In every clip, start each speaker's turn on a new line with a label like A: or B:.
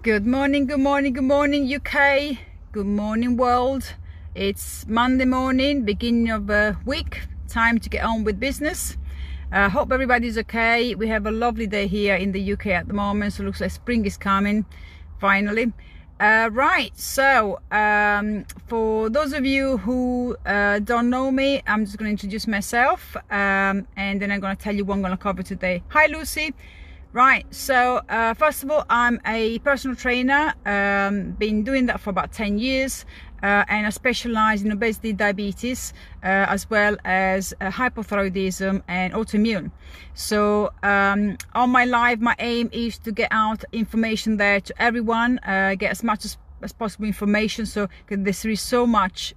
A: Good morning, good morning, good morning UK, good morning world. It's Monday morning, beginning of a week, time to get on with business. Hope everybody's okay. We have a lovely day here in the UK at the moment, so it looks like spring is coming finally. Right, so for those of you who don't know me, I'm just going to introduce myself and then I'm going to tell you what I'm going to cover today. Hi Lucy. Right, so first of all, I'm a personal trainer, been doing that for about 10 years, and I specialize in obesity, diabetes, as well as hypothyroidism and autoimmune. So all my life, my aim is to get out information there to everyone, get as much as possible information, so there is so much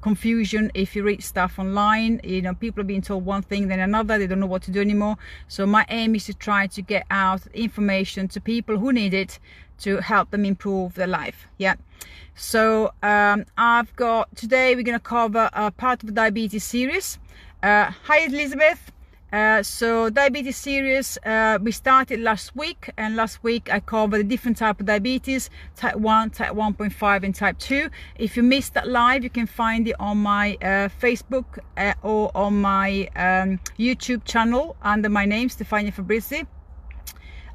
A: confusion if you read stuff online. You know, people are being told one thing then another, they don't know what to do anymore. So my aim is to try to get out information to people who need it to help them improve their life. Yeah, so I've got today we're going to cover a part of the diabetes series. Hi Elizabeth. So diabetes series, we started last week, and last week I covered the different type of diabetes: type 1, type 1.5 and type 2. If you missed that live, you can find it on my Facebook or on my YouTube channel under my name, Stefania Fabrizi.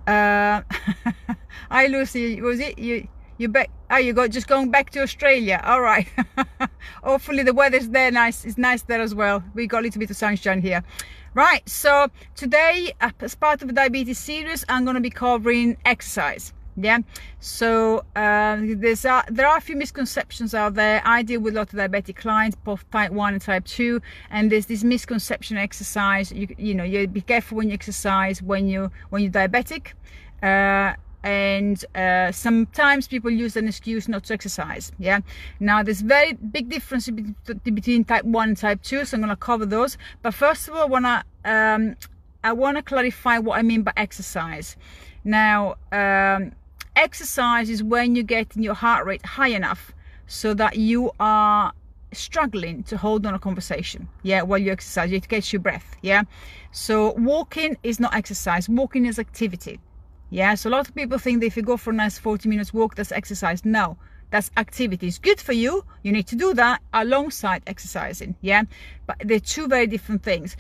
A: Hi Lucy, was it you back? Oh, you got just going back to Australia. All right. Hopefully the weather's there nice. It's nice there as well. We got a little bit of sunshine here. Right, so today as part of the diabetes series, I'm going to be covering exercise. Yeah, so there are a few misconceptions out there. I deal with a lot of diabetic clients, both type 1 and type 2, and there's this misconception of exercise. You know, you be careful when you exercise when you're diabetic. And sometimes people use an excuse not to exercise. Yeah, now there's very big difference between type 1 and type 2, so I'm going to cover those. But first of all, I want to clarify what I mean by exercise. Now exercise is when you get your heart rate high enough so that you are struggling to hold on a conversation, yeah, while you exercise. You have to catch your breath. Yeah, so walking is not exercise. Walking is activity. Yeah, so a lot of people think that if you go for a nice 40 minutes walk, that's exercise. No, that's activity. It's good for you. You need to do that alongside exercising. Yeah, but they're two very different things.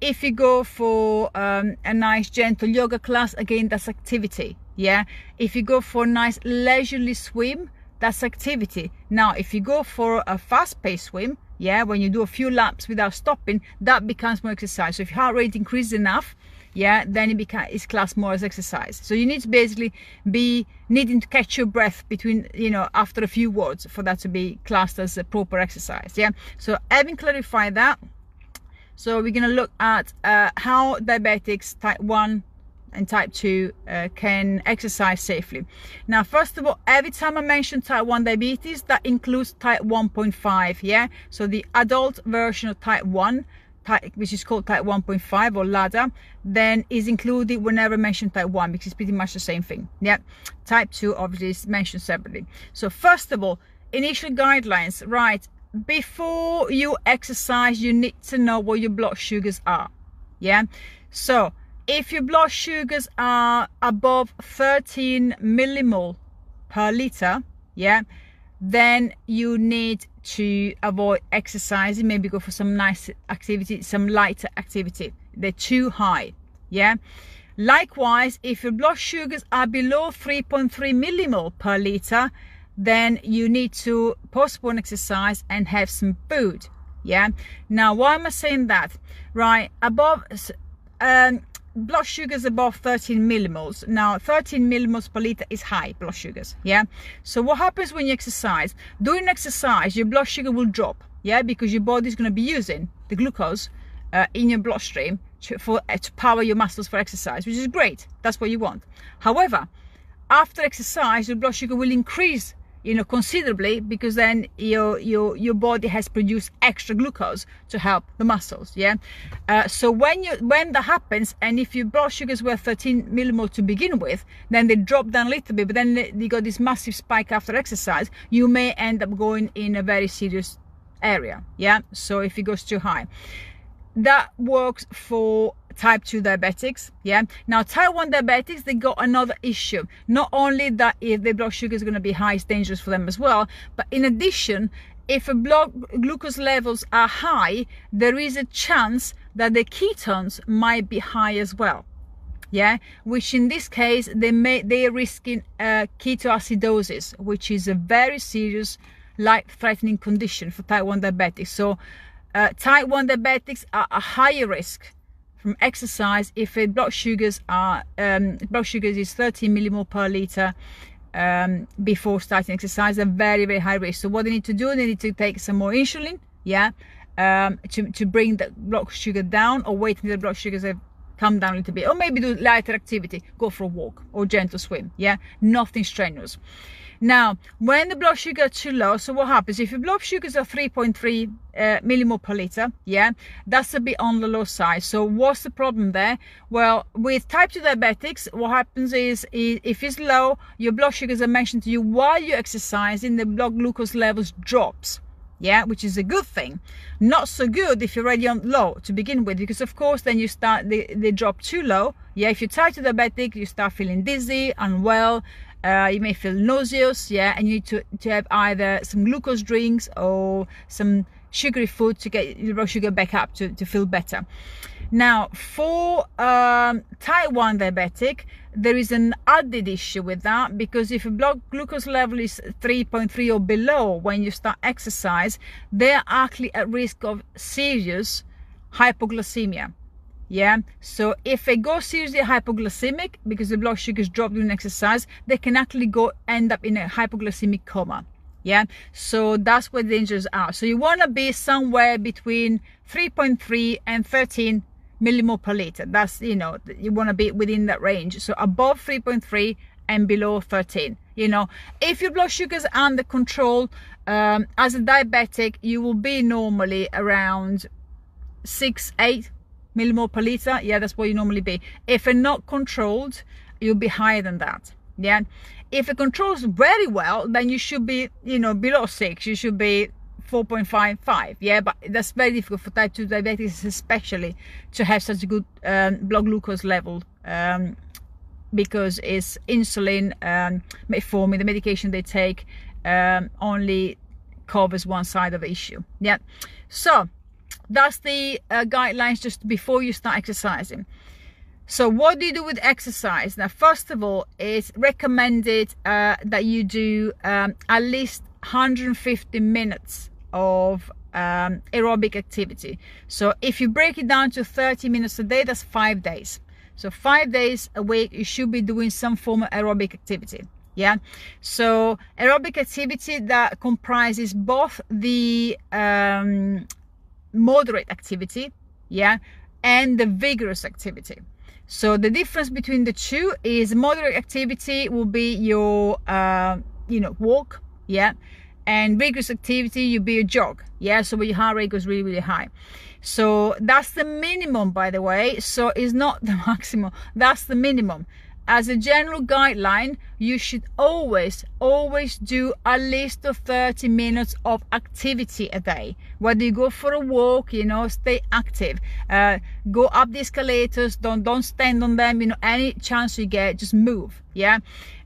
A: If you go for a nice gentle yoga class, again, that's activity. Yeah, if you go for a nice leisurely swim, that's activity. Now, if you go for a fast-paced swim, yeah, when you do a few laps without stopping, that becomes more exercise. So if your heart rate increases enough, yeah, then it's classed more as exercise. So you need to basically be needing to catch your breath between, you know, after a few words for that to be classed as a proper exercise. Yeah, so having clarified that, so we're going to look at how diabetics type 1 and type 2 can exercise safely. Now, first of all, every time I mention type 1 diabetes, that includes type 1.5. yeah, so the adult version of type 1, which is called type 1.5 or LADA, then is included whenever I mention type 1, because it's pretty much the same thing. Yeah, type 2 obviously is mentioned separately. So first of all, initial guidelines. Right, before you exercise, you need to know what your blood sugars are. Yeah, so if your blood sugars are above 13 millimole per liter, yeah, then you need to avoid exercising. Maybe go for some nice activity, some lighter activity. They're too high. Yeah, likewise, if your blood sugars are below 3.3 millimole per liter, then you need to postpone exercise and have some food. Yeah, now why am I saying that? Right, above blood sugars above 13 millimoles. Now 13 millimoles per liter is high blood sugars. Yeah, so what happens when you exercise? During exercise, your blood sugar will drop. Yeah, because your body is going to be using the glucose in your bloodstream to power your muscles for exercise, which is great. That's what you want. However, after exercise, your blood sugar will increase, you know, considerably, because then your body has produced extra glucose to help the muscles. Yeah, so when that happens, and if your blood sugars were 13 millimole to begin with, then they drop down a little bit, but then you got this massive spike after exercise, you may end up going in a very serious area. Yeah, so if it goes too high, that works for type 2 diabetics. Yeah, now type 1 diabetics, they got another issue. Not only that, if their blood sugar is going to be high, it's dangerous for them as well, but in addition, if a blood glucose levels are high, there is a chance that the ketones might be high as well. Yeah, which in this case they're risking ketoacidosis, which is a very serious life-threatening condition for type 1 diabetics. So type 1 diabetics are a higher risk from exercise if blood sugars is 13 millimole per liter before starting exercise. A very, very high risk. So what they need to do, they need to take some more insulin, yeah, to bring the blood sugar down, or wait until the blood sugars have come down a little bit, or maybe do lighter activity, go for a walk or gentle swim. Yeah, nothing strenuous. Now, when the blood sugar is too low, so what happens if your blood sugars are 3.3 millimole per liter? Yeah, that's a bit on the low side. So what's the problem there? Well, with type 2 diabetics, what happens is if it's low, your blood sugars are mentioned to you while you're exercising, the blood glucose levels drops. Yeah, which is a good thing. Not so good if you're already on low to begin with, because of course then you start they drop too low. Yeah, if you're type 2 diabetic, you start feeling dizzy, unwell, you may feel nauseous. Yeah, and you need to have either some glucose drinks or some sugary food to get your blood sugar back up to feel better. Now, for type 1 diabetic, there is an added issue with that, because if a blood glucose level is 3.3 or below when you start exercise, they're actually at risk of serious hypoglycemia. Yeah, so if they go seriously hypoglycemic because the blood sugars drop during exercise, they can actually end up in a hypoglycemic coma. Yeah, so that's where the dangers are. So you want to be somewhere between 3.3 and 13 millimole per liter. That's, you know, you want to be within that range. So above 3.3 and below 13. You know, if your blood sugars are under control, as a diabetic, you will be normally around 6-8 millimole per liter. Yeah, that's what you normally be. If they're not controlled, you'll be higher than that. Yeah, if it controls very well, then you should be, you know, below 6. You should be 4.55. Yeah, but that's very difficult for type 2 diabetes, especially to have such a good blood glucose level, because it's insulin, metformin, the medication they take only covers one side of the issue. Yeah, so that's the guidelines just before you start exercising. So what do you do with exercise? Now, first of all, it's recommended that you do at least 150 minutes of aerobic activity. So if you break it down to 30 minutes a day, that's 5 days. So 5 days a week, you should be doing some form of aerobic activity. Yeah, so aerobic activity that comprises both the moderate activity, yeah, and the vigorous activity. So the difference between the two is moderate activity will be your you know, walk, yeah, and vigorous activity will be a jog, yeah, so where your heart rate goes really, really high. So that's the minimum, by the way. So it's not the maximum, that's the minimum. As a general guideline, you should always do at least 30 minutes of activity a day. Whether you go for a walk, you know, stay active, go up the escalators, don't stand on them, you know, any chance you get, just move. Yeah,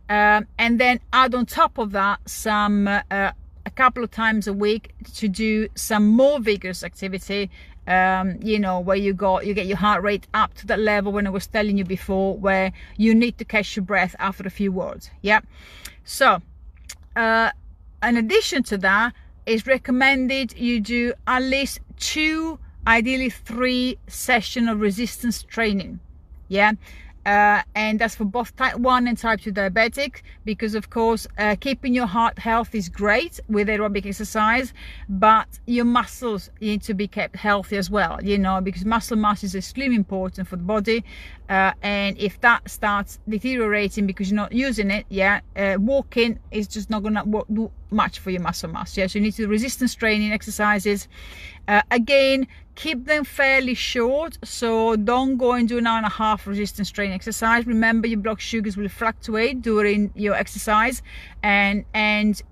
A: and then add on top of that some a couple of times a week to do some more vigorous activity, you know, where you get your heart rate up to that level when I was telling you before, where you need to catch your breath after a few words. Yeah, so in addition to that, it's recommended you do at least 2, ideally 3 sessions of resistance training. Yeah, and that's for both type 1 and type 2 diabetic, because of course keeping your heart health is great with aerobic exercise, but your muscles need to be kept healthy as well, you know, because muscle mass is extremely important for the body, and if that starts deteriorating because you're not using it, yeah, walking is just not gonna do much for your muscle mass. Yeah, so you need to do resistance training exercises. Again, keep them fairly short, so don't go and do an hour and a half resistance training exercise. Remember, your blood sugars will fluctuate during your exercise, and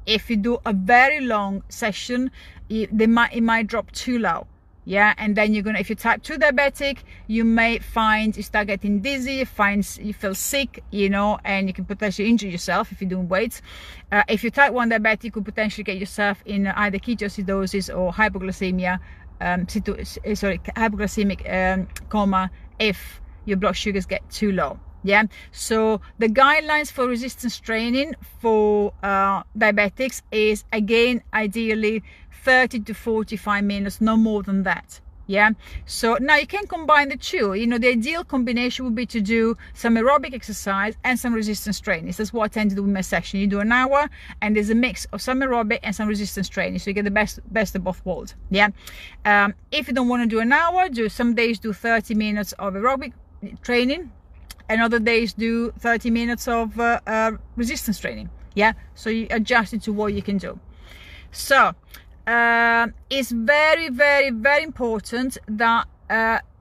A: if you do a very long session, it might drop too low. Yeah, and then you're gonna, if you're type 2 diabetic, you may find you start getting dizzy, you feel sick, you know, and you can potentially injure yourself if you're doing weights. If you're type 1 diabetic, you could potentially get yourself in either ketoacidosis or hypoglycemia, hypoglycemic coma if your blood sugars get too low. Yeah, so the guidelines for resistance training for diabetics is, again, ideally 30 to 45 minutes, no more than that. Yeah, so now you can combine the two. You know, the ideal combination would be to do some aerobic exercise and some resistance training. That's what I tend to do in my session. You do an hour and there's a mix of some aerobic and some resistance training, so you get the best of both worlds. Yeah, if you don't want to do an hour, some days do 30 minutes of aerobic training and other days do 30 minutes of resistance training. Yeah, so you adjust it to what you can do. So it's very, very, very important that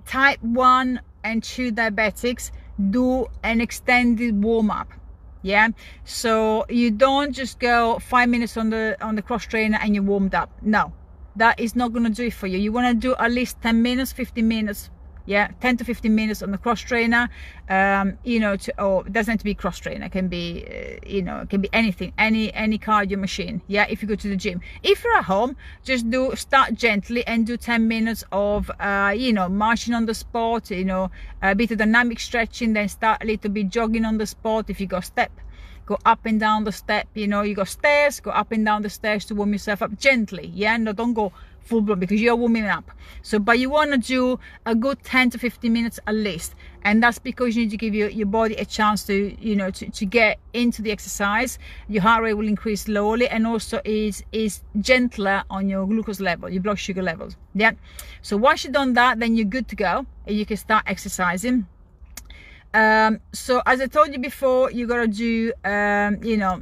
A: type 1 and 2 diabetics do an extended warm-up. Yeah, so you don't just go 5 minutes on the cross trainer and you're warmed up. No, that is not going to do it for you. You want to do at least 10 minutes, 15 minutes. Yeah, 10 to 15 minutes on the cross trainer. You know, it doesn't have to be cross trainer. It can be, you know, it can be anything, any cardio machine. Yeah, if you go to the gym. If you're at home, just start gently and do 10 minutes of, you know, marching on the spot. You know, a bit of dynamic stretching. Then start a little bit jogging on the spot. If you go go up and down the step. You know, you go stairs, go up and down the stairs to warm yourself up gently. Yeah, no, don't go full blown because you're warming up. So, but you want to do a good 10 to 15 minutes at least, and that's because you need to give your body a chance to, you know, to get into the exercise. Your heart rate will increase slowly, and also is gentler on your glucose level, your blood sugar levels. Yeah, so once you've done that, then you're good to go and you can start exercising. So as I told you before, you got to do you know,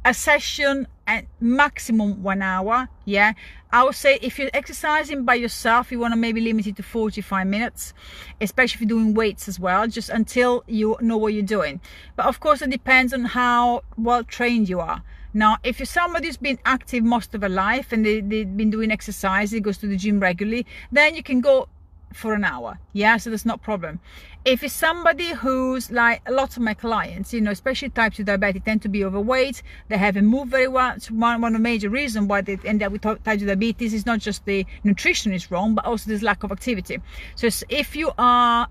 A: a session at maximum 1 hour. Yeah, I would say if you're exercising by yourself, you want to maybe limit it to 45 minutes, especially if you're doing weights as well, just until you know what you're doing. But of course, it depends on how well trained you are. Now, if you're somebody who's been active most of their life and they've been doing exercise, they goes to the gym regularly, then you can go for an hour. Yeah, so that's not a problem. If it's somebody who's like a lot of my clients, you know, especially type 2 diabetic, tend to be overweight, they haven't moved very well. It's one of the major reasons why they end up with type 2 diabetes is not just the nutrition is wrong, but also this lack of activity. So if you are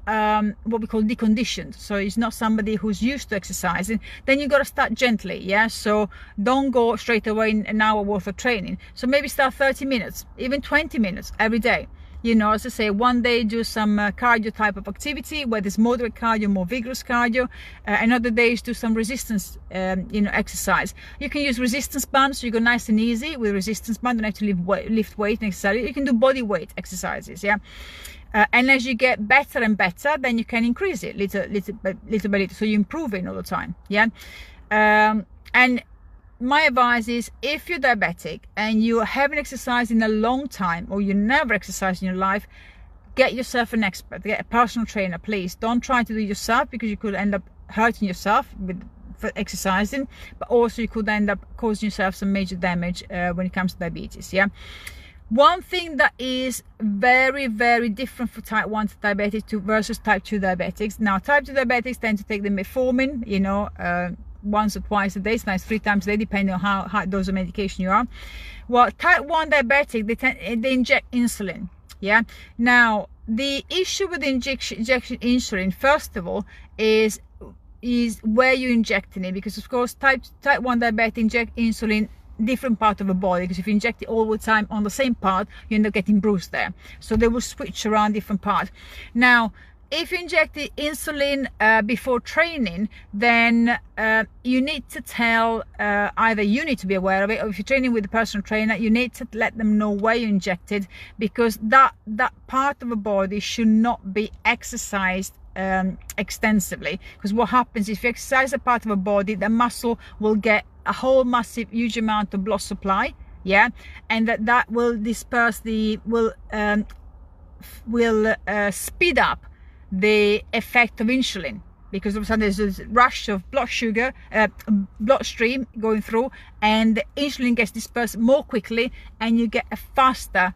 A: what we call deconditioned, so it's not somebody who's used to exercising, then you got to start gently. Yeah, so don't go straight away in an hour worth of training. So maybe start 30 minutes, even 20 minutes every day. You know, as I say, one day do some cardio type of activity, whether it's moderate cardio, more vigorous cardio. Another days do some resistance, you know, exercise. You can use resistance bands, so you go nice and easy with resistance band. Don't have to lift weight necessarily. You can do body weight exercises, yeah. And as you get better and better, then you can increase it little by little, so you improve it all the time, yeah. And my advice is, if you're diabetic and you haven't exercised in a long time, or you never exercised in your life, get yourself an expert, get a personal trainer, please. Don't try to do it yourself, because you could end up hurting yourself for exercising, but also you could end up causing yourself some major damage when it comes to diabetes. Yeah, one thing that is very, very different for type 1 diabetics versus type 2 diabetics. Now, type 2 diabetics tend to take the metformin, you know, once or twice a day, sometimes 3 times a day, depending on how high dose of medication you are. Well, type 1 diabetic, they inject insulin. Yeah, now the issue with injection insulin, first of all, is where you're injecting it, because of course type 1 diabetic inject insulin different part of the body, because if you inject it all the time on the same part, you end up getting bruised there. So they will switch around different parts. Now, if you inject the insulin before training, then you need to tell, either you need to be aware of it, or if you're training with a personal trainer, you need to let them know where you injected, because that part of the body should not be exercised extensively. Because what happens if you exercise a part of the body, the muscle will get a whole massive huge amount of blood supply, yeah, and that will disperse will speed up the effect of insulin, because all of a sudden there's this rush of blood sugar, bloodstream going through, and the insulin gets dispersed more quickly, and you get a faster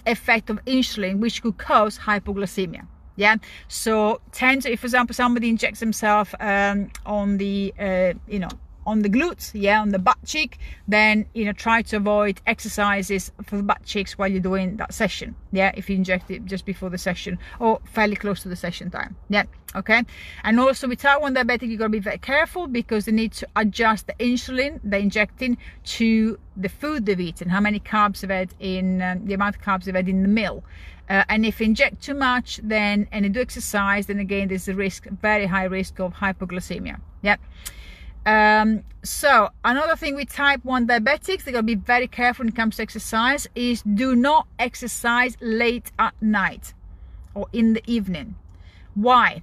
A: effect of insulin, which could cause hypoglycemia. Yeah, so tend to, if for example somebody injects themselves on the on the glutes, yeah, on the butt cheek, then try to avoid exercises for the butt cheeks while you're doing that session. Yeah, if you inject it just before the session or fairly close to the session time. Yeah, okay. And also with type 1 diabetic, you got to be very careful because they need to adjust the insulin they're injecting to the food they've eaten, how many carbs they've had in the amount of carbs they've had in the meal. And if you inject too much, then and you do exercise, then again there's a risk, very high risk of hypoglycemia. Yeah. So another thing with type 1 diabetics, they gotta be very careful when it comes to exercise, is do not exercise late at night or in the evening. Why?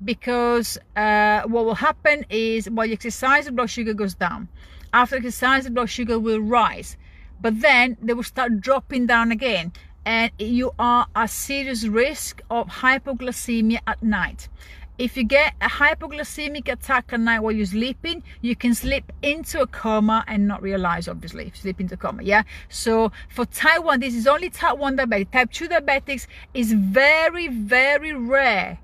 A: Because what will happen is while you exercise, the blood sugar goes down. After exercise, the blood sugar will rise, but then they will start dropping down again, and you are at serious risk of hypoglycemia at night. If you get a hypoglycemic attack at night while you're sleeping, you can slip into a coma and not realize, obviously, if you slip into a coma. Yeah, so for type 1, this is only type 1 diabetic. Type 2 diabetics is very, very rare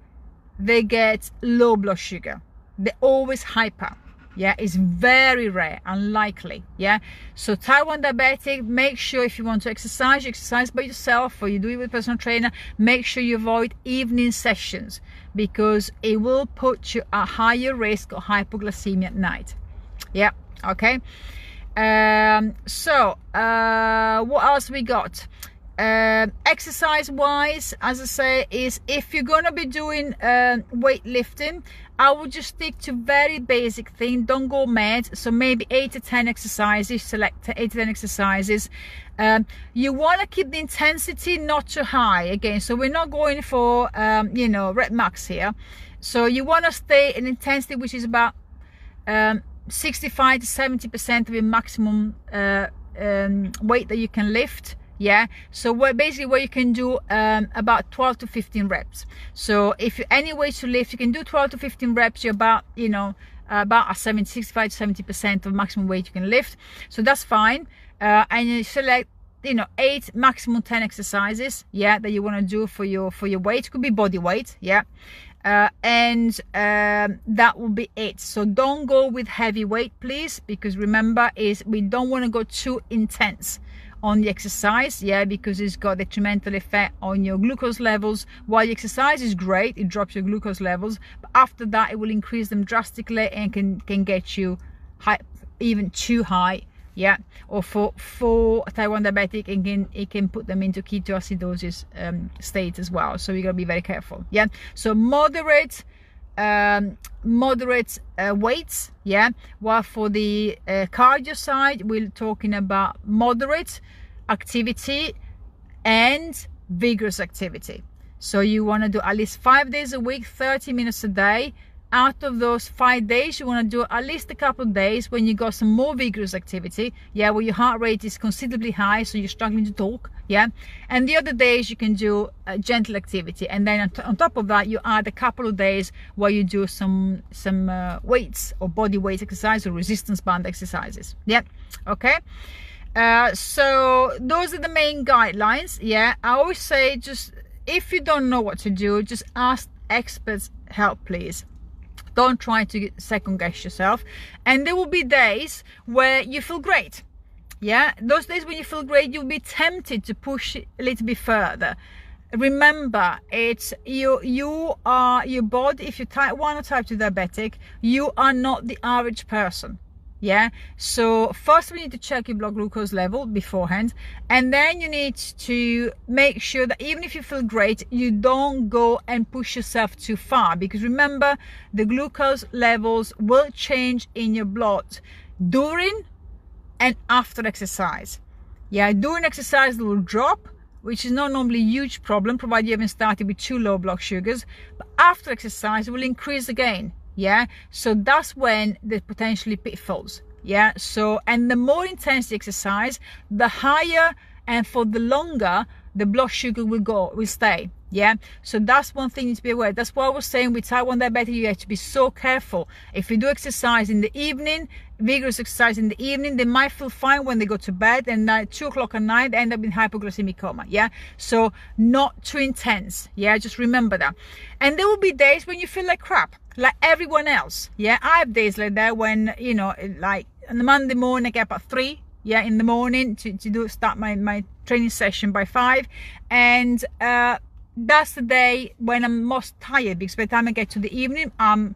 A: they get low blood sugar. They're always hyper. Yeah, it's very rare, unlikely. Yeah, so type 1 diabetic, make sure if you want to exercise, you exercise by yourself or you do it with a personal trainer. Make sure you avoid evening sessions because it will put you at higher risk of hypoglycemia at night. Yeah, okay. So what else we got? Exercise wise, as I say, is if you're gonna be doing weightlifting, I would just stick to very basic thing. Don't go mad. So maybe 8 to 10 exercises. Select 8 to 10 exercises. You want to keep the intensity not too high again, so we're not going for rep max here. So you want to stay in intensity which is about 65 to 70% of your maximum weight that you can lift. Yeah, so basically what you can do about 12 to 15 reps. So if you any way to lift, you can do 12 to 15 reps. You're about about 65 to 70% of maximum weight you can lift, so that's fine. And you select 8 maximum 10 exercises, yeah, that you want to do for your weight. It could be body weight, yeah. And that will be it. So don't go with heavy weight, please, because remember is we don't want to go too intense on the exercise, yeah, because it's got a detrimental effect on your glucose levels. While the exercise is great, it drops your glucose levels, but after that it will increase them drastically and can get you high, even too high, yeah. Or for type 1 diabetic, it can put them into ketoacidosis state as well, so you gotta be very careful. Yeah, so moderate weights, yeah, while for the cardio side we're talking about moderate activity and vigorous activity. So you want to do at least 5 days a week, 30 minutes a day. Out of those 5 days, you want to do at least a couple of days when you got some more vigorous activity, yeah, where your heart rate is considerably high, so you're struggling to talk, yeah. And the other days you can do gentle activity, and then on top of that you add a couple of days where you do some weights or body weight exercise or resistance band exercises. Yeah, okay. So those are the main guidelines. Yeah, I always say, just if you don't know what to do, just ask experts help, please. Don't try to second guess yourself. And there will be days where you feel great. Yeah, those days when you feel great, you'll be tempted to push it a little bit further. Remember, it's you are your body. If you're type 1 or type 2 diabetic, you are not the average person. Yeah, so first we need to check your blood glucose level beforehand, and then you need to make sure that even if you feel great, you don't go and push yourself too far, because remember, the glucose levels will change in your blood during and after exercise. Yeah, during exercise they will drop, which is not normally a huge problem provided you haven't started with too low blood sugars, but after exercise it will increase again. Yeah, so that's when there's potentially pitfalls. Yeah, so and the more intense the exercise, the higher and for the longer the blood sugar will stay. Yeah, so that's one thing you need to be aware. That's why I was saying with type 1 diabetes, you have to be so careful. If you do exercise in the evening, vigorous exercise in the evening, they might feel fine when they go to bed, and at 2 o'clock at night, they end up in hypoglycemic coma. Yeah, so not too intense. Yeah, just remember that. And there will be days when you feel like crap, like everyone else. Yeah, I have days like that when, you know, like on the Monday morning, I get up at 3. Yeah, in the morning to start my training session by 5, and that's the day when I'm most tired, because by the time I get to the evening, I'm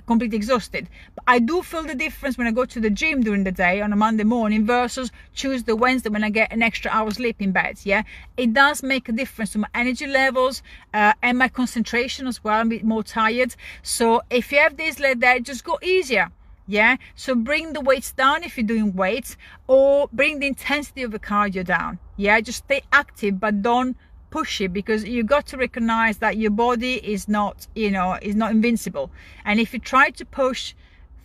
A: completely exhausted. But I do feel the difference when I go to the gym during the day on a Monday morning versus Tuesday, Wednesday, when I get an extra hour sleep in bed. Yeah, it does make a difference to my energy levels and my concentration as well. I'm a bit more tired. So if you have days like that, just go easier. Yeah, so bring the weights down if you're doing weights, or bring the intensity of the cardio down. Yeah, just stay active, but don't push it, because you got to recognize that your body is not, you know, is not invincible. And if you try to push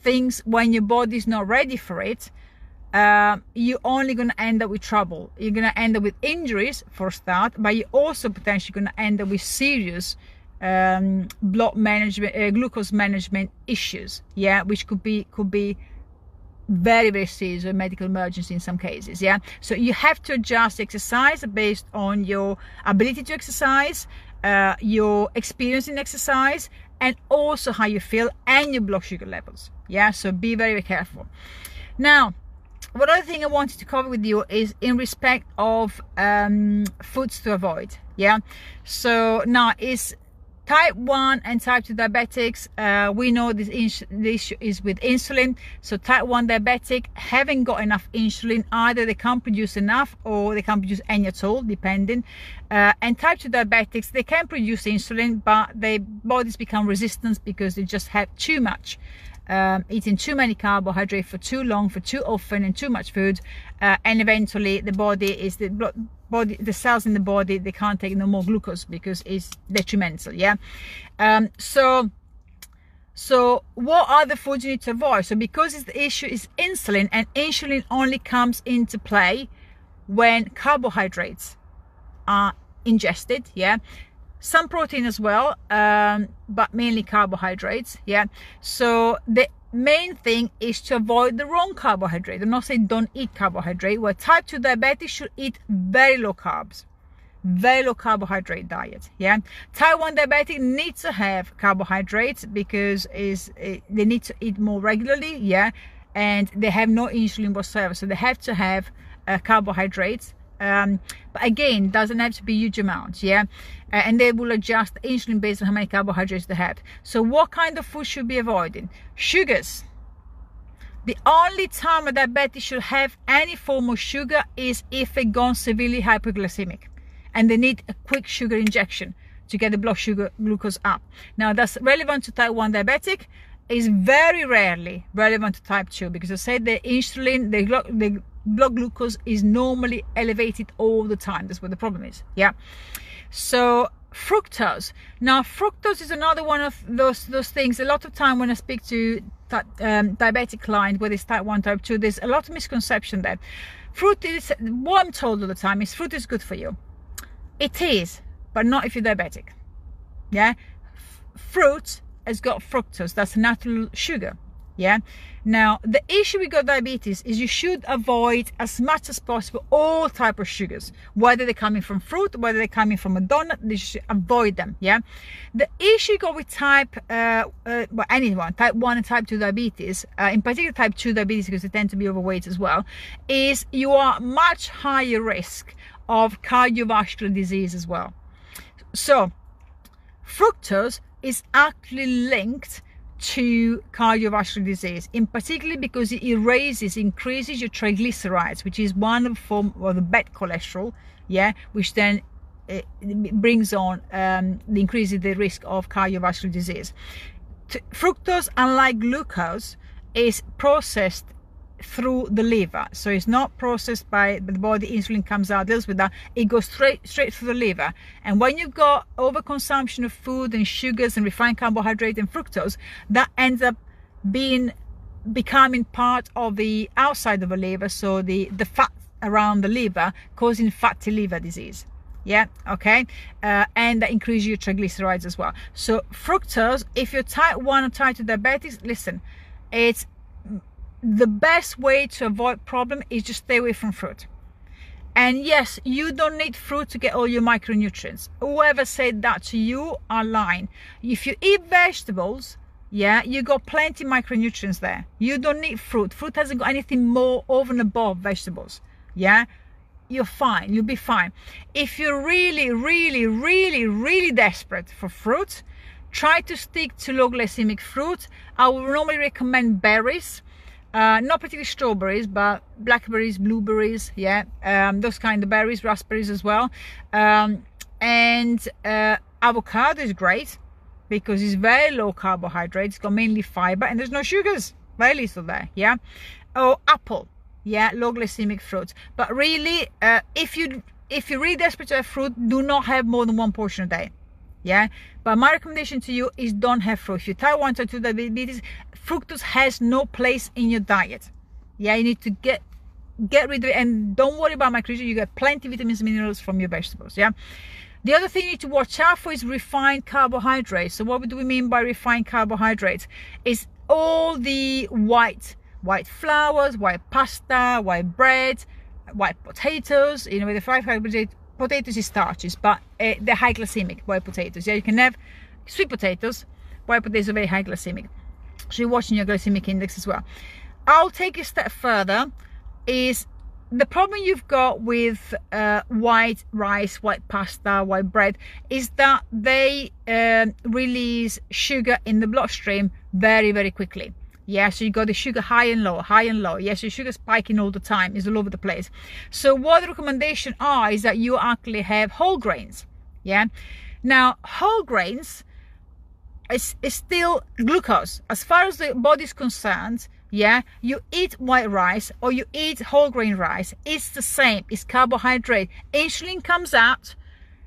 A: things when your body is not ready for it, you're only going to end up with trouble. You're going to end up with injuries for a start, but you're also potentially going to end up with serious blood management, glucose management issues. Yeah, which could be very, very serious, a medical emergency in some cases. Yeah, so you have to adjust exercise based on your ability to exercise, your experience in exercise, and also how you feel and your blood sugar levels. Yeah, so be very, very careful. Now, what other thing I wanted to cover with you is in respect of foods to avoid. Yeah, so now is type 1 and type 2 diabetics, we know the issue is with insulin. So type 1 diabetic haven't got enough insulin. Either they can't produce enough or they can't produce any at all, depending. And type 2 diabetics, they can produce insulin, but their bodies become resistant because they just have too much. Eating too many carbohydrates for too long, for too often, and too much food, and eventually the body is the cells in the body, they can't take no more glucose because it's detrimental. Yeah, so what are the foods you need to avoid? So because the issue is insulin, and insulin only comes into play when carbohydrates are ingested. Yeah, some protein as well, but mainly carbohydrates. Yeah, so the main thing is to avoid the wrong carbohydrate. I'm not saying don't eat carbohydrate. Well, type 2 diabetes should eat very low carbs, very low carbohydrate diet. Yeah, type 1 diabetic needs to have carbohydrates because they need to eat more regularly. Yeah, and they have no insulin whatsoever, so they have to have carbohydrates. But again, doesn't have to be huge amounts. Yeah, and they will adjust the insulin based on how many carbohydrates they have. So what kind of food should be avoiding? Sugars. The only time a diabetic should have any form of sugar is if they've gone severely hypoglycemic and they need a quick sugar injection to get the blood sugar glucose up. Now that's relevant to type 1 diabetic, is very rarely relevant to type 2, because I said the insulin, the blood glucose is normally elevated all the time. That's what the problem is. Yeah, so fructose. Now fructose is another one of those things. A lot of time when I speak to diabetic clients, whether it's type 1, type 2, there's a lot of misconception there. Fruit is, what I'm told all the time is, fruit is good for you. It is, but not if you're diabetic. Yeah, fruit has got fructose, that's natural sugar. Yeah, now the issue with diabetes is you should avoid as much as possible all type of sugars, whether they're coming from fruit, whether they're coming from a donut. You should avoid them. Yeah, the issue you got with type anyone, type 1 and type 2 diabetes, in particular type 2 diabetes, because they tend to be overweight as well, is you are much higher risk of cardiovascular disease as well. So fructose is actually linked to cardiovascular disease, in particular because it increases your triglycerides, which is one of the form of the bad cholesterol. Yeah, which then brings on increases the risk of cardiovascular disease. Fructose, unlike glucose, is processed through the liver, so it's not processed by the body. Insulin comes out, deals with that, it goes straight through the liver. And when you've got overconsumption of food and sugars and refined carbohydrate and fructose, that ends up becoming part of the outside of the liver, so the fat around the liver, causing fatty liver disease. Yeah, okay. And that increases your triglycerides as well. So fructose, if you're type 1 or type 2 diabetics, listen, it's the best way to avoid problem is just stay away from fruit. And yes, you don't need fruit to get all your micronutrients. Whoever said that to you are lying. If you eat vegetables, yeah, you got plenty micronutrients there. You don't need fruit. Fruit hasn't got anything more over and above vegetables. Yeah, you're fine. You'll be fine. If you're really desperate for fruit, try to stick to low glycemic fruit. I will normally recommend berries. Not particularly strawberries, but blackberries, blueberries, yeah, those kind of berries, raspberries as well. And avocado is great because it's very low carbohydrates, it's got mainly fiber, and there's no sugars, very little there, yeah. Or apple, yeah, low glycemic fruit. But really, if you're really desperate to have fruit, do not have more than 1 portion a day. Yeah, but my recommendation to you is don't have fruit. If you're type 1 or 2 diabetes, fructose has no place in your diet. Yeah, you need to get rid of it, and don't worry about micronutrients. You get plenty of vitamins and minerals from your vegetables. Yeah, the other thing you need to watch out for is refined carbohydrates. So what do we mean by refined carbohydrates? Is all the white flours, white pasta, white bread, white potatoes, you know, with the fried carbohydrates. Potatoes is starches, but they're high glycemic, white potatoes. Yeah, you can have sweet potatoes. White potatoes are very high glycemic, so you're watching your glycemic index as well. I'll take a step further. Is the problem you've got with white rice, white pasta, white bread is that they release sugar in the bloodstream very quickly. Yeah, so you got the sugar high and low. Yeah, so sugar spiking all the time, is all over the place. So what the recommendation are is that you actually have whole grains. Yeah, now whole grains is still glucose. As far as the body is concerned, yeah, you eat white rice or you eat whole grain rice, it's the same, it's carbohydrate. Insulin comes out,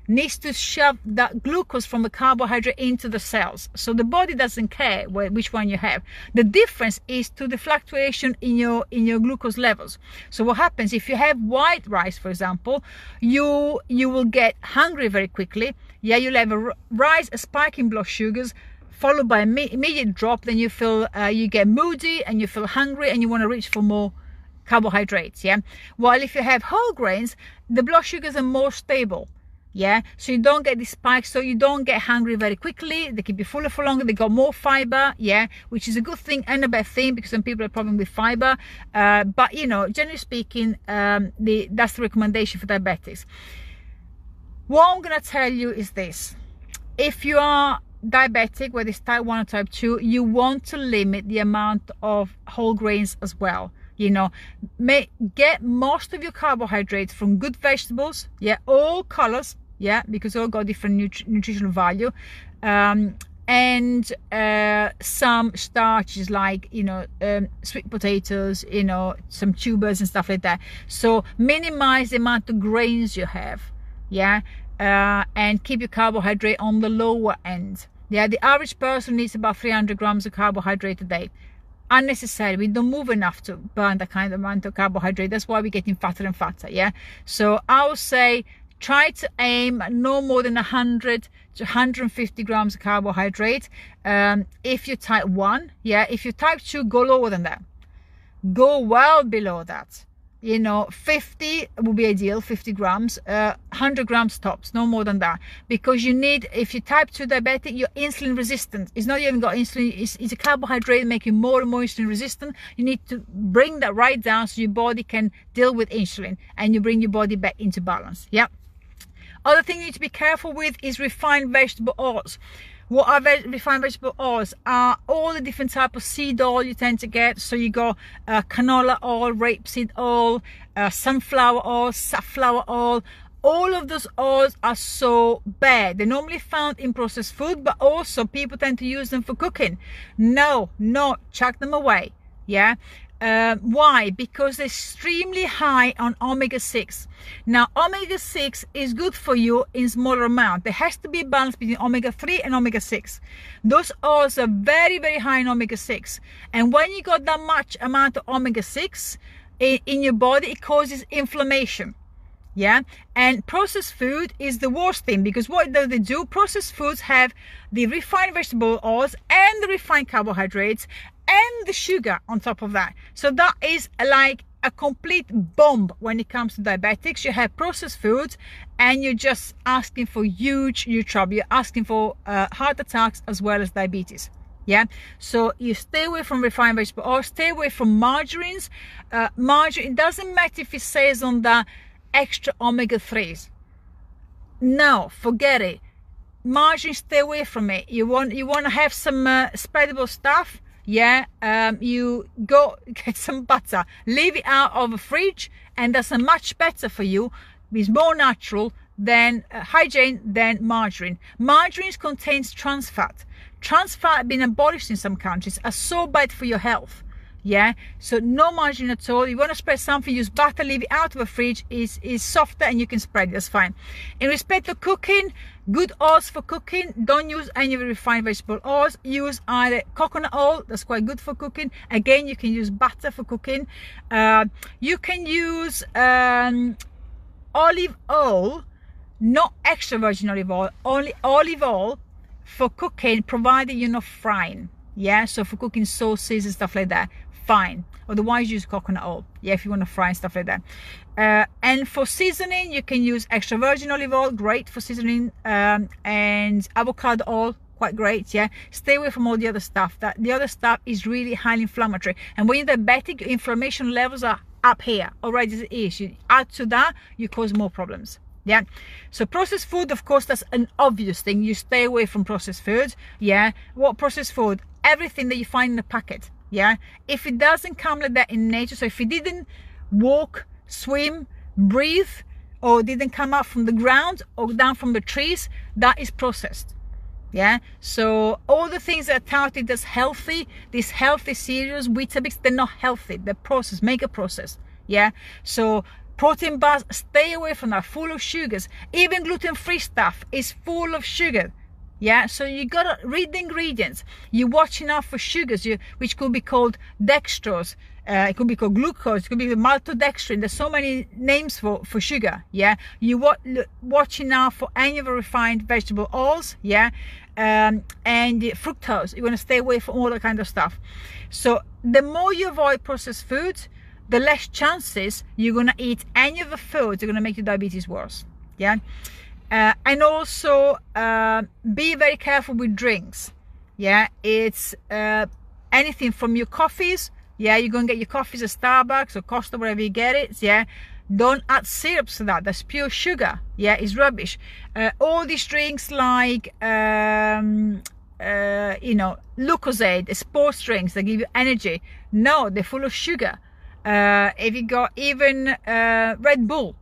A: needs to shove that glucose from the carbohydrate into the cells, so the body doesn't care which one you have. The difference is to the fluctuation in your glucose levels. So what happens if you have white rice, for example, you will get hungry very quickly. Yeah, you'll have a spike in blood sugars followed by an immediate drop. Then you feel you get moody and you feel hungry and you want to reach for more carbohydrates. Yeah, while if you have whole grains, the blood sugars are more stable. Yeah, so you don't get these spikes, so you don't get hungry very quickly. They keep you fuller for longer. They got more fiber, yeah, which is a good thing and a bad thing because some people have a problem with fiber. But you know, generally speaking, that's the recommendation for diabetics. What I'm gonna tell you is this: if you are diabetic, whether it's type 1 or type 2, you want to limit the amount of whole grains as well. You know, get most of your carbohydrates from good vegetables, yeah, all colors, yeah, because they all got different nutritional value, and some starches like, you know, sweet potatoes, you know, some tubers and stuff like that. So minimize the amount of grains you have, yeah, and keep your carbohydrate on the lower end. Yeah, the average person needs about 300 grams of carbohydrate a day. Unnecessary. We don't move enough to burn that kind of amount of carbohydrate. That's why we're getting fatter and fatter. Yeah, so I would say try to aim no more than 100 to 150 grams of carbohydrate if you're type 1. Yeah, if you're type 2, go lower than that, go well below that. You know, 50 would be ideal, 50 grams, 100 grams tops, no more than that. Because you need, if you're type 2 diabetic, you're insulin resistant. It's not even got insulin, it's a carbohydrate making more and more insulin resistant. You need to bring that right down so your body can deal with insulin and you bring your body back into balance. Yeah. Other thing you need to be careful with is refined vegetable oils. What are refined vegetable oils? Are all the different type of seed oil you tend to get. So you got canola oil, rapeseed oil, sunflower oil, safflower oil. All of those oils are so bad. They're normally found in processed food, but also people tend to use them for cooking. No, chuck them away. Yeah. Why? Because they're extremely high on omega-6. Now, omega-6 is good for you in smaller amount. There has to be a balance between omega-3 and omega-6. Those oils are very high in omega-6. And when you got that much amount of omega-6 in your body, it causes inflammation. Yeah, and processed food is the worst thing, because what do they do? Processed foods have the refined vegetable oils and the refined carbohydrates and the sugar on top of that. So that is like a complete bomb when it comes to diabetics. You have processed foods and you're just asking for huge trouble. You're asking for heart attacks as well as diabetes. Yeah, so you stay away from refined vegetable oil, stay away from margarines. Margarine, it doesn't matter if it says on the extra omega-3s. No, forget it. Margarine, stay away from it. You want to have some spreadable stuff. Yeah, you go get some butter, leave it out of the fridge, and that's a much better for you. It's more natural than hygiene than margarine. Margarine contains trans fat. Trans fat been abolished in some countries, are so bad for your health. Yeah, so no margarine at all. You want to spread something, use butter, leave it out of the fridge. Is softer and you can spread it, that's fine. In respect to cooking, good oils for cooking, don't use any refined vegetable oils. Use either coconut oil, that's quite good for cooking. Again, you can use butter for cooking. You can use olive oil, not extra virgin olive oil, only olive oil for cooking, provided you're not frying. Yeah, so for cooking sauces and stuff like that, fine. Otherwise, use coconut oil. Yeah, if you want to fry and stuff like that. And for seasoning, you can use extra virgin olive oil, great for seasoning, and avocado oil, quite great. Yeah, stay away from all the other stuff. The other stuff is really highly inflammatory, and when you're diabetic, your inflammation levels are up here already as it is. You add to that, you cause more problems. Yeah, so processed food, of course, that's an obvious thing. You stay away from processed food. Yeah, what processed food? Everything that you find in the packet. Yeah, if it doesn't come like that in nature, so if it didn't walk, swim, breathe, or didn't come up from the ground or down from the trees, that is processed. Yeah, so all the things that are touted as healthy, these healthy cereals, Weetabix, they're not healthy. They're processed, mega processed. Yeah, so protein bars, stay away from that, full of sugars. Even gluten-free stuff is full of sugar. Yeah, so you gotta read the ingredients. You're watching out for sugars, which could be called dextrose, it could be called glucose, it could be maltodextrin. There's so many names for sugar. Yeah, you watching out for any of the refined vegetable oils. Yeah, and fructose. You want to stay away from all that kind of stuff. So the more you avoid processed foods, the less chances you're going to eat any of the foods that are going to make your diabetes worse. Yeah, and also be very careful with drinks. Yeah, it's anything from your coffees. Yeah, you're going to get your coffees at Starbucks or Costa, wherever you get it. Yeah, don't add syrups to that. That's pure sugar. Yeah, it's rubbish. All these drinks like you know, Lucozade, sports drinks that give you energy, no, they're full of sugar. If you got even Red Bull,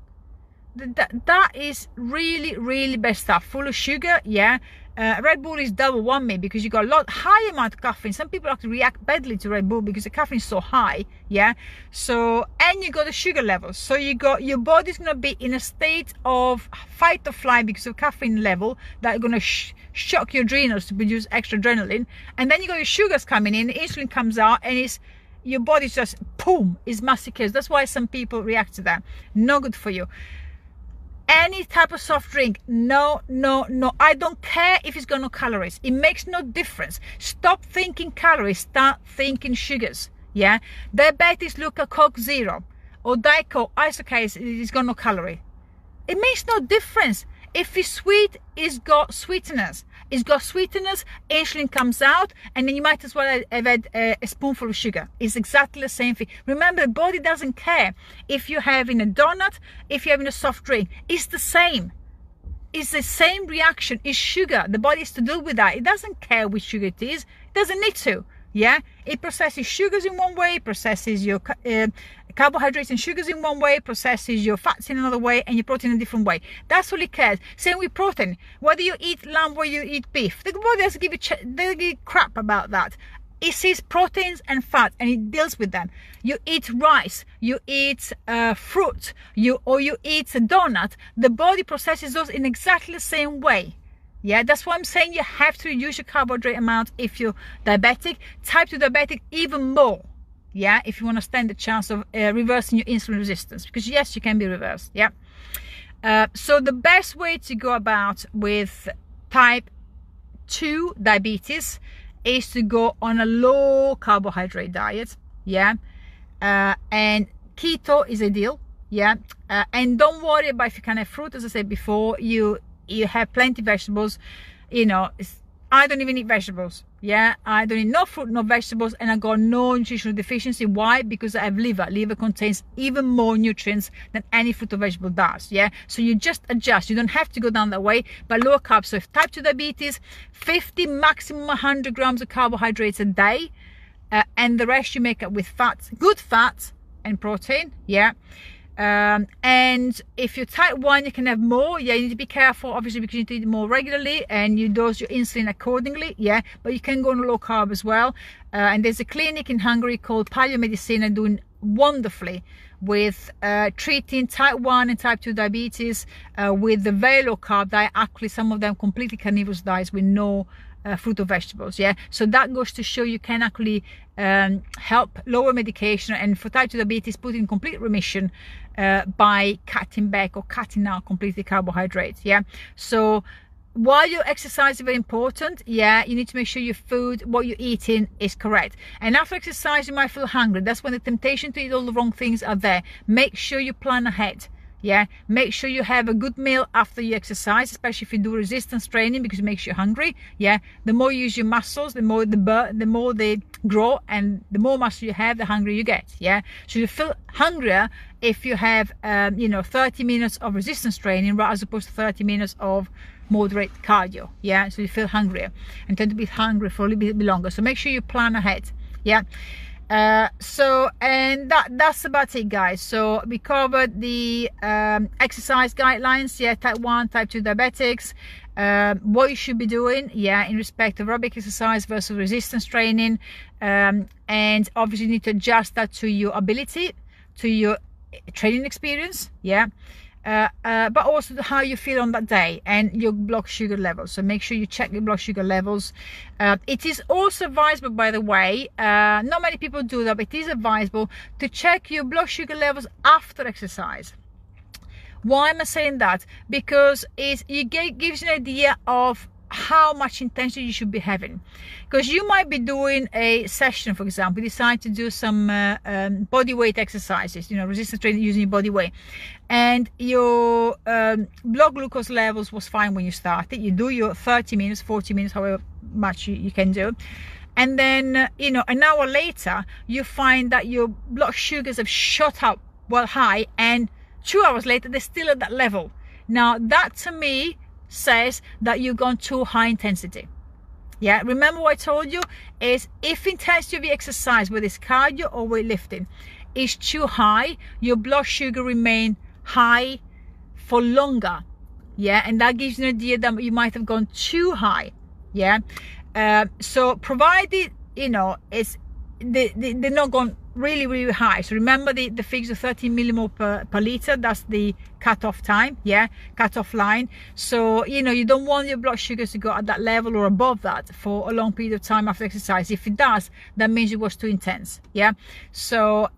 A: that is really bad stuff, full of sugar. Yeah, Red Bull is double whammy because you got a lot high amount of caffeine. Some people actually react badly to Red Bull because the caffeine is so high. Yeah, so, and you got the sugar levels, so you got, your body's going to be in a state of fight or flight because of caffeine level that are going to shock your adrenals to produce extra adrenaline, and then you got your sugars coming in, insulin comes out, and it's, your body's just boom, is massive chaos. That's why some people react to that. No good for you. Any type of soft drink, no. I don't care if it's got no calories. It makes no difference. Stop thinking calories, start thinking sugars. Yeah, diabetics look at Coke Zero or Diet Coke, isocase, it's got no calorie. It makes no difference. If it's sweet, it's got sweeteners. It's got sweeteners, insulin comes out, and then you might as well have had a spoonful of sugar. It's exactly the same thing. Remember, the body doesn't care if you're having a donut, if you're having a soft drink. It's the same. It's the same reaction. It's sugar. The body has to deal with that. It doesn't care which sugar it is. It doesn't need to. Yeah, it processes sugars in one way, processes your carbohydrates and sugars in one way, processes your fats in another way, and your protein in a different way. That's all it cares. Same with protein. Whether you eat lamb or you eat beef, the body doesn't give a crap about that. It sees proteins and fat, and it deals with them. You eat rice, you eat fruit, or you eat a donut. The body processes those in exactly the same way. Yeah, that's why I'm saying you have to reduce your carbohydrate amount if you're diabetic. Type 2 diabetic even more. Yeah, if you want to stand the chance of reversing your insulin resistance, because yes, you can be reversed. Yeah. So the best way to go about with type 2 diabetes is to go on a low carbohydrate diet, yeah, and keto is ideal, yeah, and don't worry about if you can have fruit. As I said before, you have plenty of vegetables. You know, I don't even eat vegetables, yeah, I don't eat no fruit, no vegetables, and I got no nutritional deficiency. Why? Because I have liver contains even more nutrients than any fruit or vegetable does, yeah. So you just adjust, you don't have to go down that way, but lower carbs. So if type 2 diabetes, 50 maximum 100 grams of carbohydrates a day, and the rest you make up with fats, good fats and protein, yeah. And if you're type 1, you can have more, yeah. You need to be careful, obviously, because you need to eat more regularly and you dose your insulin accordingly, yeah. But you can go on low carb as well, and there's a clinic in Hungary called Paleomedicina doing wonderfully with treating type 1 and type 2 diabetes with the very low carb diet. Actually, some of them completely carnivorous diets with no fruit or vegetables, yeah. So that goes to show you can actually help lower medication, and for type 2 diabetes put in complete remission by cutting back or cutting out completely carbohydrates, yeah. So while your exercise is very important, yeah, you need to make sure your food, what you're eating, is correct. And after exercise you might feel hungry. That's when the temptation to eat all the wrong things are there. Make sure you plan ahead, yeah. Make sure you have a good meal after you exercise, especially if you do resistance training, because it makes you hungry, yeah. The more you use your muscles, the more they grow, and the more muscle you have, the hungrier you get, yeah. So you feel hungrier if you have 30 minutes of resistance training as opposed to 30 minutes of moderate cardio, yeah. So you feel hungrier and tend to be hungry for a little bit longer. So make sure you plan ahead, yeah. And that's about it, guys. So we covered the exercise guidelines, yeah, type 1, type 2 diabetics, what you should be doing, yeah, in respect of aerobic exercise versus resistance training, and obviously you need to adjust that to your ability, to your training experience, yeah, but also to how you feel on that day and your blood sugar levels. So make sure you check your blood sugar levels. It is also advisable, by the way, not many people do that, but it is advisable to check your blood sugar levels after exercise. Why am I saying that? Because it gives you an idea of how much intensity you should be having, because you might be doing a session, for example, decide to do some body weight exercises, resistance training using your body weight, and your blood glucose levels was fine when you started. You do your 30 minutes, 40 minutes, however much you can do, and then an hour later you find that your blood sugars have shot up well high, and 2 hours later they're still at that level. Now that to me says that you've gone too high intensity, yeah. Remember what I told you is, if intensity of the exercise, whether it's cardio or weightlifting, is too high, your blood sugar remain high for longer, yeah, and that gives you an idea that you might have gone too high, yeah. So provided it's they're not gone really high. So remember the figures of 13 millimole per liter, that's the cutoff time, yeah, cutoff line. So you don't want your blood sugars to go at that level or above that for a long period of time after exercise. If it does, that means it was too intense, yeah. So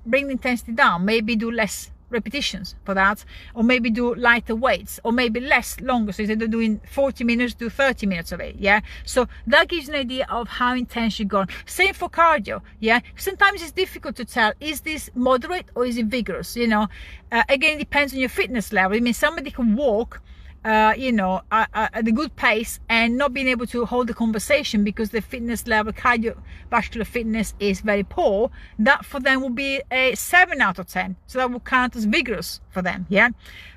A: bring the intensity down, maybe do less repetitions for that, or maybe do lighter weights, or maybe less longer. So instead of doing 40 minutes, do 30 minutes of it, yeah. So that gives you an idea of how intense you've gone. Same for cardio, yeah. Sometimes it's difficult to tell, is this moderate or is it vigorous? Again, it depends on your fitness level. I mean, somebody can walk at a good pace and not being able to hold the conversation because the fitness level, cardiovascular fitness, is very poor. That for them will be a 7 out of 10. So that will count as vigorous for them, yeah.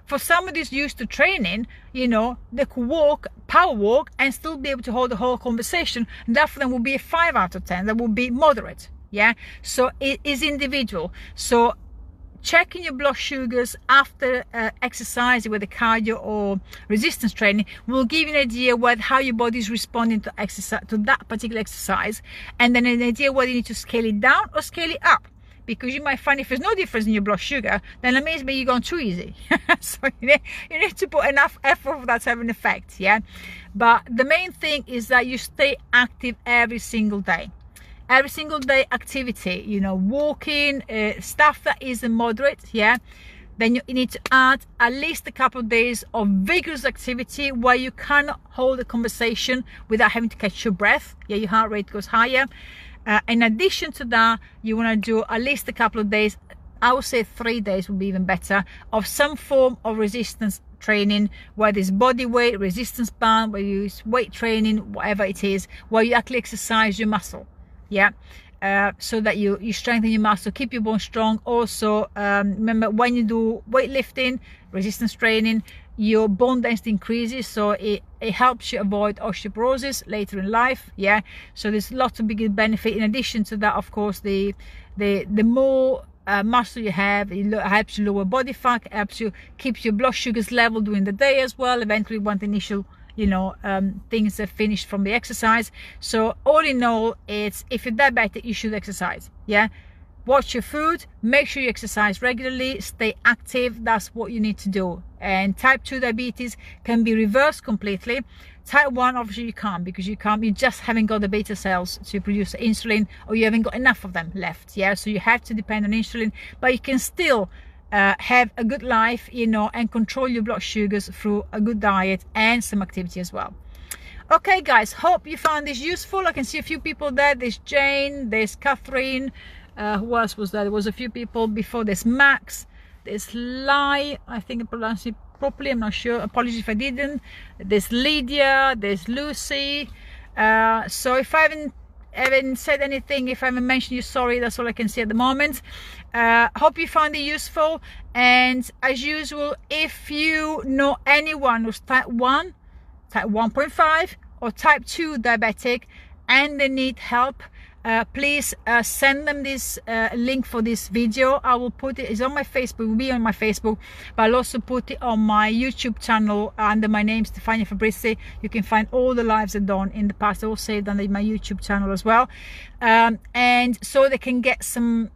A: For somebody who's used to training, they could walk, power walk, and still be able to hold the whole conversation. And that for them will be a 5 out of 10. That will be moderate, yeah. So it is individual. So checking your blood sugars after exercise, whether cardio or resistance training, will give you an idea how your body is responding to exercise, to that particular exercise, and then an idea whether you need to scale it down or scale it up. Because you might find if there's no difference in your blood sugar, then it means maybe you're going too easy. So you need to put enough effort for that to have an effect, yeah. But the main thing is that you stay active every single day. Every single day activity, walking, stuff that is moderate, yeah. then you need to add at least a couple of days of vigorous activity where you cannot hold a conversation without having to catch your breath. Yeah, your heart rate goes higher. In addition to that, you want to do at least a couple of days, I would say 3 days would be even better, of some form of resistance training, whether it's body weight, resistance band, where you use weight training, whatever it is, where you actually exercise your muscle. Yeah. So that you strengthen your muscle, keep your bones strong. Also, remember, when you do weightlifting, resistance training, your bone density increases, so it helps you avoid osteoporosis later in life. Yeah, so there's lots of big benefit. In addition to that, of course, the more muscle you have, it helps you lower body fat, helps you keep your blood sugars level during the day as well. Eventually, once the initial things are finished from the exercise. So all in all, it's, if you're diabetic, you should exercise. Yeah, watch your food, make sure you exercise regularly, stay active. That's what you need to do. And type 2 diabetes can be reversed completely. Type 1, obviously you can't, because you just haven't got the beta cells to produce insulin, or you haven't got enough of them left. Yeah, so you have to depend on insulin, but you can still have a good life, and control your blood sugars through a good diet and some activity as well. Okay guys, hope you found this useful. I can see a few people there. There's Jane, there's Catherine, who else was there? There was a few people before. There's Max, there's Lai, I think I pronounced it properly, I'm not sure, apologies if I didn't. There's Lydia, there's Lucy. So if I haven't said anything, if I haven't mentioned you, sorry, that's all I can say at the moment. Hope you found it useful, and as usual, if you know anyone who's type 1, type 1.5 or type 2 diabetic and they need help, please send them this link for this video. I will put it, it's on my Facebook, it will be on my Facebook, but I'll also put it on my YouTube channel under my name, Stefania Fabrizi. You can find all the lives I've done in the past, I will save under my YouTube channel as well. And so they can get some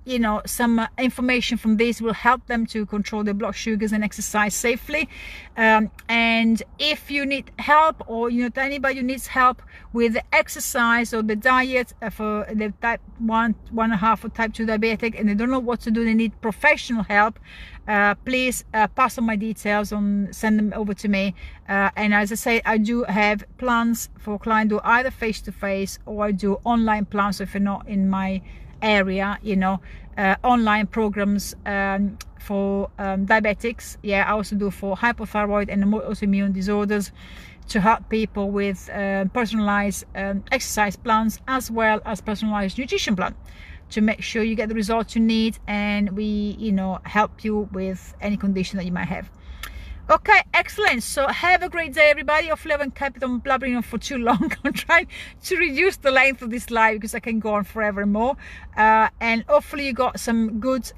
A: some information from this, will help them to control their blood sugars and exercise safely. And if you need help, or anybody who needs help with the exercise or the diet for the type 1, 1.5 or type 2 diabetic, and they don't know what to do, they need professional help, please pass on my details, send them over to me. And as I say, I do have plans for clients, do either face-to-face or I do online plans. So if you're not in my area, online programs for diabetics. Yeah, I also do for hypothyroid and autoimmune disorders, to help people with personalized exercise plans, as well as personalized nutrition plan, to make sure you get the results you need, and we help you with any condition that you might have. Okay, excellent. So have a great day, everybody. Hopefully I haven't kept on blabbering on for too long. I'm trying to reduce the length of this live because I can go on forever and more, and hopefully you got some good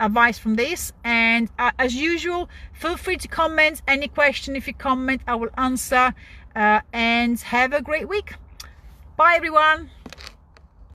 A: advice from this. And as usual, feel free to comment any question. If you comment, I will answer. And have a great week. Bye everyone.